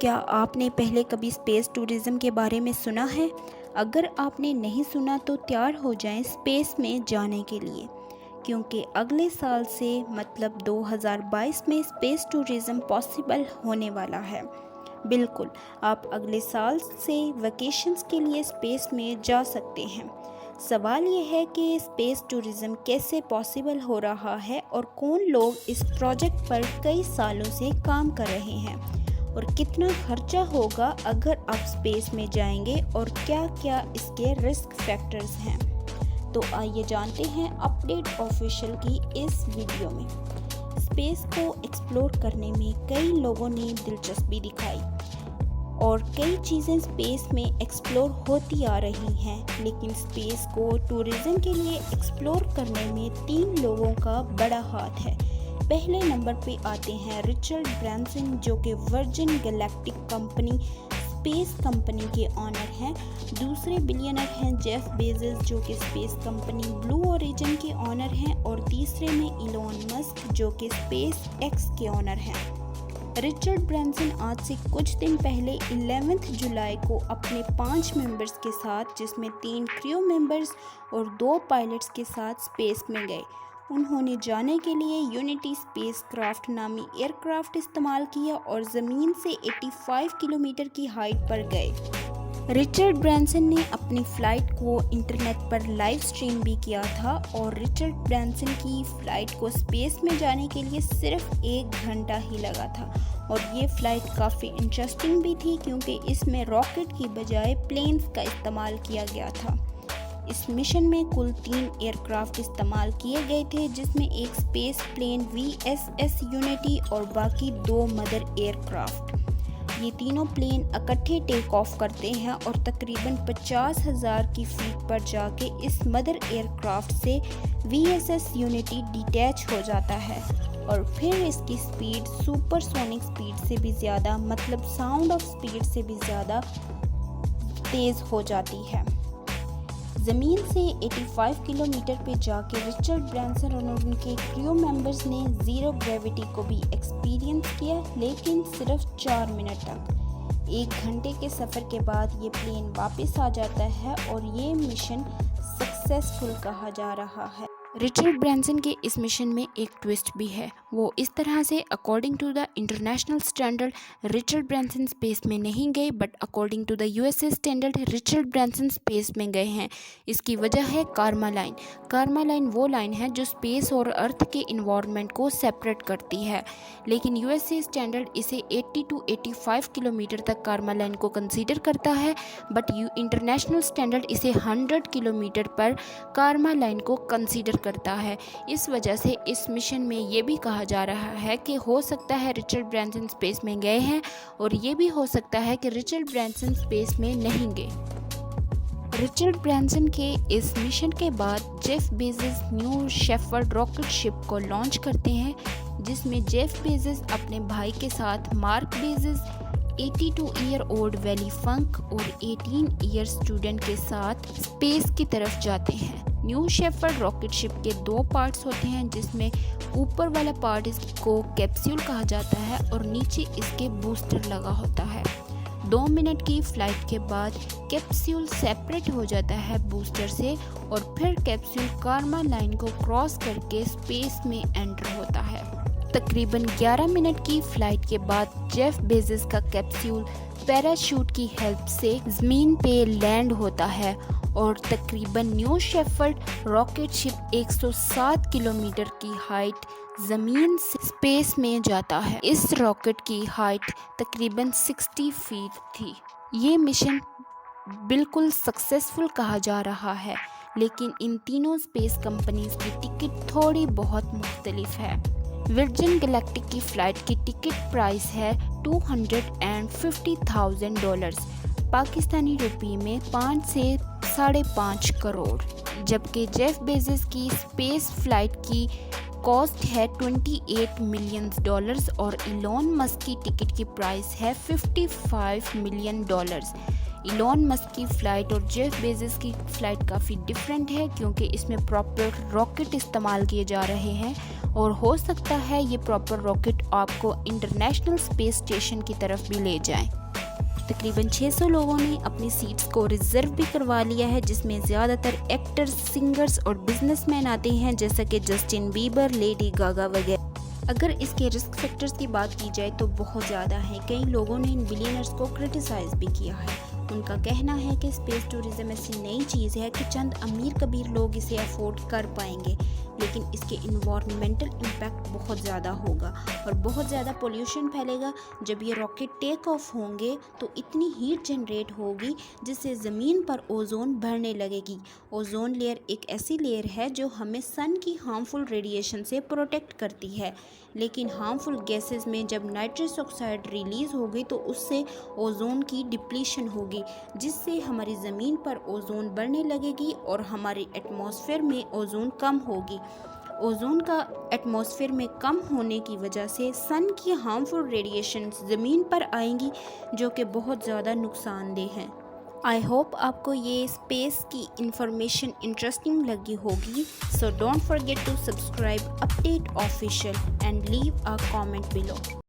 क्या आपने पहले कभी स्पेस टूरिज़्म के बारे में सुना है? अगर आपने नहीं सुना तो तैयार हो जाएं स्पेस में जाने के लिए, क्योंकि अगले साल से मतलब 2022 में स्पेस टूरिज़्म पॉसिबल होने वाला है। बिल्कुल, आप अगले साल से वैकेशंस के लिए स्पेस में जा सकते हैं। सवाल ये है कि स्पेस टूरिज़्म कैसे पॉसिबल हो रहा है और कौन लोग इस प्रोजेक्ट पर कई सालों से काम कर रहे हैं, और कितना खर्चा होगा अगर आप स्पेस में जाएंगे और क्या-क्या इसके रिस्क फैक्टर्स हैं। तो आइए जानते हैं अपडेट ऑफिशियल की इस वीडियो में। स्पेस को एक्सप्लोर करने में कई लोगों ने दिलचस्पी दिखाई और कई चीज़ें स्पेस में एक्सप्लोर होती आ रही हैं, लेकिन स्पेस को टूरिज़्म के लिए एक्सप्लोर करने में 3 लोगों का बड़ा हाथ है। पहले नंबर पे आते हैं रिचर्ड ब्रैंसन, जो कि virgin galactic company space company के ऑनर हैं। दूसरे बिलियनर हैं जेफ बेजोस, जो कि स्पेस कंपनी ब्लू ओरिजिन के ऑनर हैं। और तीसरे में इलोन मस्क, जो कि स्पेस एक्स के ऑनर हैं। रिचर्ड ब्रैंसन आज से कुछ दिन पहले 11 जुलाई को अपने 5 मेंबर्स के साथ, जिसमें 3 क्रू मेंबर्स और 2 पायलट्स के साथ स्पेस में गए। उन्होंने जाने के लिए यूनिटी स्पेसक्राफ्ट नामी एयरक्राफ्ट इस्तेमाल किया और ज़मीन से 85 किलोमीटर की हाइट पर गए। रिचर्ड ब्रैंसन ने अपनी फ़्लाइट को इंटरनेट पर लाइव स्ट्रीम भी किया था, और रिचर्ड ब्रैंसन की फ़्लाइट को स्पेस में जाने के लिए सिर्फ 1 घंटा ही लगा था। और ये फ़्लाइट काफ़ी इंटरेस्टिंग भी थी, क्योंकि इसमें रॉकेट की बजाय प्लेन्स का इस्तेमाल किया गया था। इस मिशन में कुल 3 एयरक्राफ्ट इस्तेमाल किए गए थे, जिसमें एक स्पेस प्लेन VSS यूनिटी और बाकी 2 मदर एयरक्राफ्ट। ये तीनों प्लेन इकट्ठे टेक ऑफ करते हैं और तकरीबन 50,000 की फीट पर जाके इस मदर एयरक्राफ्ट से VSS यूनिटी डिटैच हो जाता है, और फिर इसकी स्पीड सुपरसोनिक स्पीड से भी ज़्यादा, मतलब साउंड ऑफ स्पीड से भी ज़्यादा तेज़ हो जाती है। ज़मीन से 85 किलोमीटर पे जाके रिचर्ड ब्रैंसन और उनके क्रू मेंबर्स ने ज़ीरो ग्रेविटी को भी एक्सपीरियंस किया, लेकिन सिर्फ 4 मिनट तक। 1 घंटे के सफ़र के बाद ये प्लेन वापस आ जाता है और ये मिशन सक्सेसफुल कहा जा रहा है। रिचर्ड ब्रैंसन के इस मिशन में एक ट्विस्ट भी है। वो इस तरह से according to the international standard Richard Branson space में नहीं गए, but according to the USA standard Richard Branson space में गए हैं। इसकी वजह है कार्मा लाइन। कार्मा लाइन वो लाइन है जो स्पेस और अर्थ के इन्वायरमेंट को सेपरेट करती है, लेकिन USA स्टैंडर्ड इसे 80 to 85 किलोमीटर तक कार्मा लाइन को कंसीडर करता है, बट इंटरनेशनल स्टैंडर्ड इसे 100 किलोमीटर पर कार्मा लाइन को कंसीडर करता है। इस वजह से इस मिशन में ये भी कहा जा रहा है कि हो सकता है रिचर्ड ब्रैंसन स्पेस में गए हैं, और ये भी हो सकता है कि रिचर्ड ब्रैंसन स्पेस में नहीं गए। रिचर्ड ब्रैंसन के इस मिशन के बाद Jeff Bezos New Shepard rocket ship को लॉन्च करते हैं, जिसमें जेफ बेजोस अपने भाई के साथ Mark Bezos, 82 year old Wally Funk और 18 ईयर स्टूडेंट के साथ स्पेस की तरफ जाते हैं। न्यू शेफर्ड रॉकेट शिप के 2 पार्ट्स होते हैं, जिसमें ऊपर वाला पार्ट इसको कैप्सूल कहा जाता है और नीचे इसके बूस्टर लगा होता है। 2 मिनट की फ्लाइट के बाद कैप्सूल सेपरेट हो जाता है बूस्टर से, और फिर कैप्सूल कार्मा लाइन को क्रॉस करके स्पेस में एंटर होता है। तकरीबन 11 मिनट की फ्लाइट के बाद जेफ बेजोस का कैप्सूल पैराशूट की हेल्प से ज़मीन पे लैंड होता है, और तकरीबन new Shepard rocket ship 107 kilometre की हाइट ज़मीन से स्पेस में जाता है। इस रॉकेट की हाइट तकरीबन 60 फीट थी। ये मिशन बिल्कुल सक्सेसफुल कहा जा रहा है, लेकिन इन तीनों स्पेस कंपनीज की टिकट थोड़ी बहुत मुख्तलिफ है। वर्जिन गैलेक्टिक की फ़्लाइट की टिकट प्राइस है $250,000, पाकिस्तानी रुपये में 5 से 5.5 करोड़, जबकि जेफ बेजोस की स्पेस फ़्लाइट की कॉस्ट है $28 मिलियन, और इलोन मस्क की टिकट की प्राइस है $55 मिलियन। इलोन मस्क की फ़्लाइट और जेफ बेजोस की फ़्लाइट काफ़ी डिफरेंट है, क्योंकि इसमें प्रॉपर रॉकेट इस्तेमाल किए जा रहे हैं और हो सकता है ये प्रॉपर रॉकेट आपको इंटरनेशनल स्पेस स्टेशन की तरफ भी ले जाए। तकरीबन 600 लोगों ने अपनी सीट्स को रिजर्व भी करवा लिया है, जिसमें ज़्यादातर एक्टर्स, सिंगर्स और बिजनेसमैन आते हैं, जैसा कि जस्टिन बीबर, लेडी गागा वगैरह। अगर इसके रिस्क फैक्टर्स की बात की जाए तो बहुत ज़्यादा है। कई लोगों ने इन बिलियनर्स को क्रिटिसाइज़ भी किया है। उनका कहना है कि स्पेस टूरिज़्म ऐसी नई चीज़ है कि चंद अमीर कबीर लोग इसे अफोर्ड कर पाएंगे, लेकिन इसके इन्वायरमेंटल इम्पैक्ट बहुत ज़्यादा होगा और बहुत ज़्यादा पोल्यूशन फैलेगा। जब ये रॉकेट टेक ऑफ होंगे तो इतनी हीट जनरेट होगी जिससे ज़मीन पर ओजोन बढ़ने लगेगी। ओजोन लेयर एक ऐसी लेयर है जो हमें सन की हार्मफुल रेडिएशन से प्रोटेक्ट करती है, लेकिन हार्मफुल गैसेस में जब नाइट्रस ऑक्साइड रिलीज़ होगी तो उससे ओजोन की डिप्लीशन होगी, जिससे हमारी ज़मीन पर ओजोन बढ़ने लगेगी और हमारे एटमॉस्फेयर में ओजोन कम होगी। ओजोन का एटमॉस्फेयर में कम होने की वजह से सन की हार्मफुल रेडिएशन ज़मीन पर आएंगी, जो कि बहुत ज़्यादा नुकसानदेह हैं। आई होप आपको ये स्पेस की इंफॉर्मेशन इंटरेस्टिंग लगी होगी। So don't forget to subscribe update official and leave a comment below.